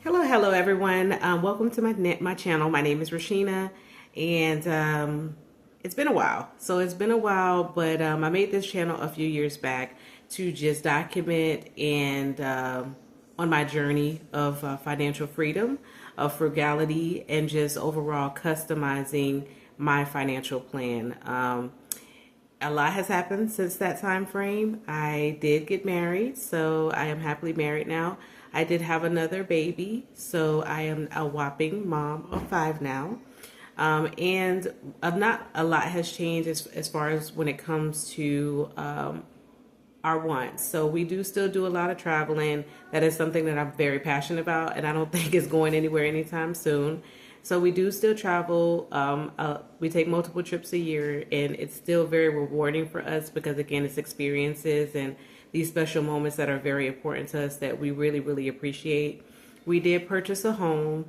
Hello everyone. Welcome to my channel. My name is Rashina, and it's been a while. But I made this channel a few years back to just document and on my journey of financial freedom, of frugality, and just overall customizing my financial plan. A lot has happened since that time frame. I did get married, so I am happily married now. I did have another baby, so I am a whopping mom of five now. And not a lot has changed as far as when it comes to our wants. So we do still do a lot of traveling. That is something that I'm very passionate about, and I don't think it's going anywhere anytime soon. So we do still travel. We take multiple trips a year, and it's still very rewarding for us because, again, it's experiences and these special moments that are very important to us that we really, really appreciate. We did purchase a home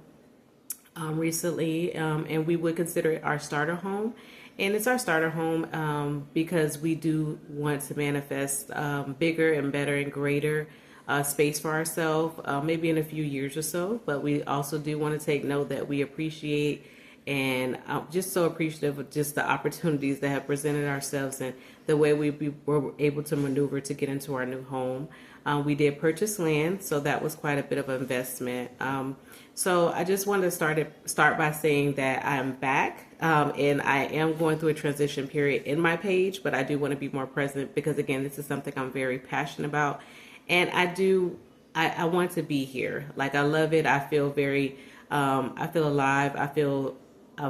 recently, and we would consider it our starter home. And it's our starter home because we do want to manifest bigger and better and greater space for ourselves, maybe in a few years or so. But we also do want to take note that we appreciate and just so appreciative of just the opportunities that have presented ourselves and the way were able to maneuver to get into our new home. We did purchase land, so that was quite a bit of an investment. So I just wanted to start by saying that I'm back, and I am going through a transition period in my page, but I do want to be more present because, again, this is something I'm very passionate about, and I want to be here. Like, I love it. I feel I feel alive. I feel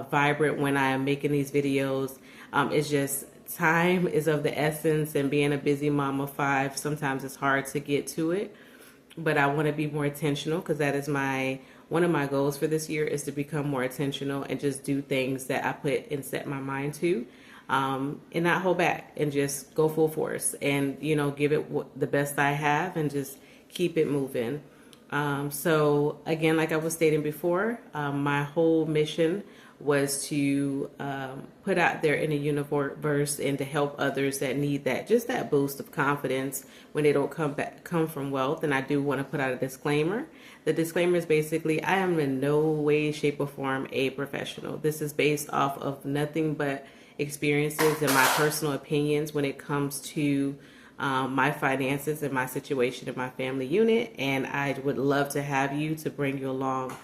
vibrant when I am making these videos. It's just time is of the essence, and being a busy mom of five, sometimes it's hard to get to it. But I want to be more intentional because that is one of my goals for this year is to become more intentional and just do things that I put and set my mind to, and not hold back and just go full force and give it the best I have and just keep it moving. So again, like I was stating before, my whole mission was to put out there in the universe and to help others that need that boost of confidence when they don't come from wealth. And I do want to put out a disclaimer. The disclaimer is basically I am in no way, shape, or form a professional. This is based off of nothing but experiences and my personal opinions when it comes to my finances and my situation in my family unit. And I would love to have you to bring you along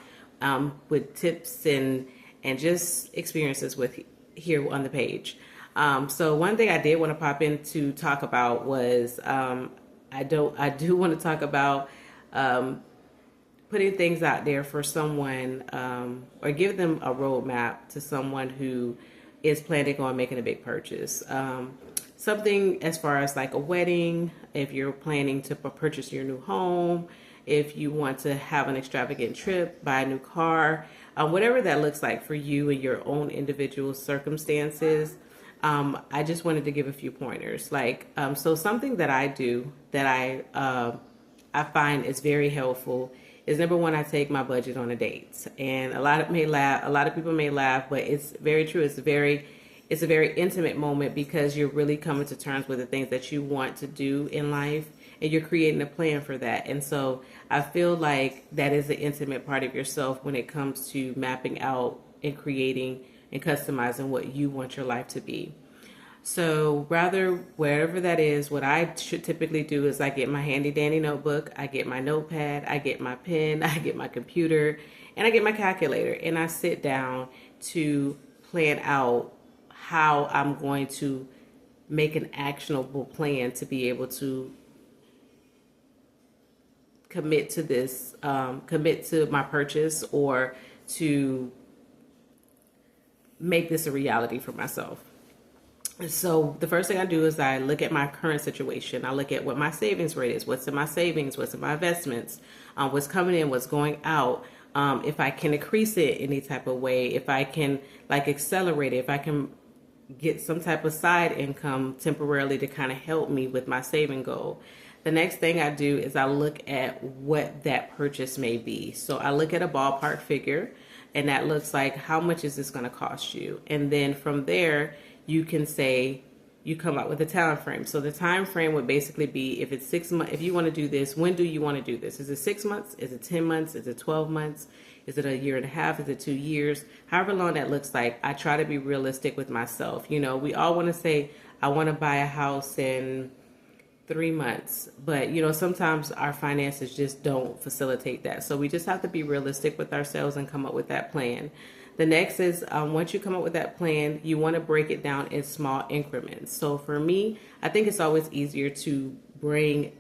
with tips and just experiences with here on the page. So one thing I did want to pop in to talk about was I do want to talk about putting things out there for someone or give them a roadmap to someone who is planning on making a big purchase. Something as far as like a wedding, if you're planning to purchase your new home, if you want to have an extravagant trip, buy a new car, whatever that looks like for you and your own individual circumstances. I just wanted to give a few pointers. So something that I do that I find is very helpful is, number one, I take my budget on a date. And a lot of people may laugh, but it's very true. It's a very intimate moment because you're really coming to terms with the things that you want to do in life, and you're creating a plan for that. And so I feel like that is the intimate part of yourself when it comes to mapping out and creating and customizing what you want your life to be. So rather, wherever that is, what I should typically do is I get my handy dandy notebook, I get my notepad, I get my pen, I get my computer, and I get my calculator, and I sit down to plan out how I'm going to make an actionable plan to be able to commit to this, commit to my purchase, or to make this a reality for myself. So the first thing I do is I look at my current situation. I look at what my savings rate is, what's in my savings, what's in my investments, what's coming in, what's going out. If I can increase it any type of way, if I can accelerate it, if I can get some type of side income temporarily to kind of help me with my saving goal. The next thing I do is I look at what that purchase may be. So I look at a ballpark figure, and that looks like how much is this going to cost you? And then from there, you can say, you come up with a time frame. So the time frame would basically be, if it's 6 months, if you want to do this, when do you want to do this? Is it 6 months? Is it 10 months? Is it 12 months? Is it a year and a half? Is it 2 years? However long that looks like, I try to be realistic with myself. You know, we all want to say, I want to buy a house in 3 months, but you know, sometimes our finances just don't facilitate that. So we just have to be realistic with ourselves and come up with that plan. The next is, once you come up with that plan, you want to break it down in small increments. So for me, I think it's always easier to bring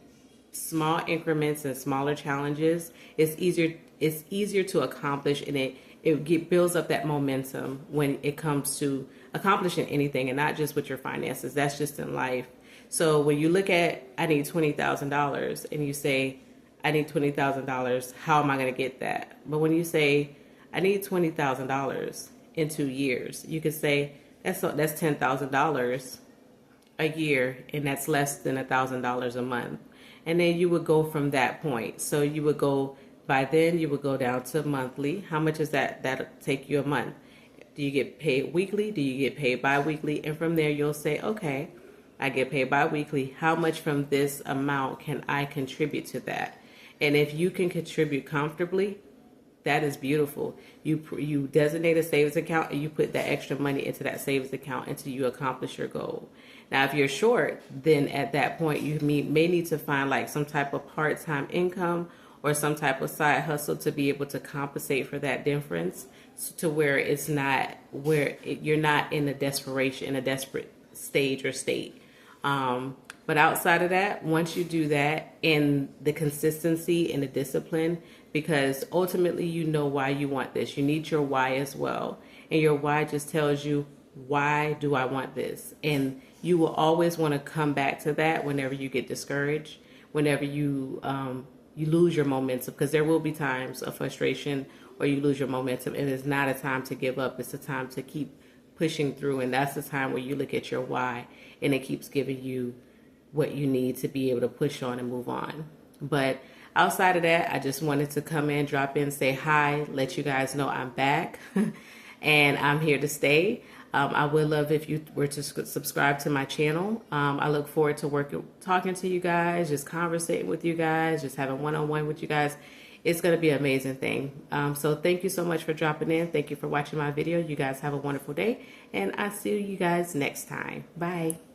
small increments and smaller challenges. It's easier to accomplish, and it builds up that momentum when it comes to accomplishing anything, and not just with your finances. That's just in life. So when you look at, I need $20,000, and you say, I need $20,000, how am I going to get that? But when you say, I need $20,000 in 2 years, you could say, that's $10,000 a year, and that's less than $1,000 a month. And then you would go from that point. So you would go, by then you would go down to monthly. How much is that? That'll take you a month. Do you get paid weekly? Do you get paid bi-weekly? And from there you'll say, okay, I get paid bi-weekly. How much from this amount can I contribute to that? And if you can contribute comfortably, that is beautiful. You designate a savings account and you put that extra money into that savings account until you accomplish your goal. Now, if you're short, then at that point you may need to find like some type of part-time income or some type of side hustle to be able to compensate for that difference, to where it's not you're not in a desperate stage or state. But outside of that, once you do that, in the consistency and the discipline, because ultimately you know why you want this. You need your why as well. And your why just tells you, why do I want this? And you will always want to come back to that whenever you get discouraged, whenever you lose your momentum, because there will be times of frustration or you lose your momentum, and it's not a time to give up. It's a time to keep pushing through, and that's the time where you look at your why, and it keeps giving you what you need to be able to push on and move on. But outside of that, I just wanted to come in, drop in, say hi, let you guys know I'm back and I'm here to stay. I would love if you were to subscribe to my channel. I look forward to talking to you guys, just conversating with you guys, just having one-on-one with you guys. It's going to be an amazing thing. So thank you so much for dropping in. Thank you for watching my video. You guys have a wonderful day, and I'll see you guys next time. Bye.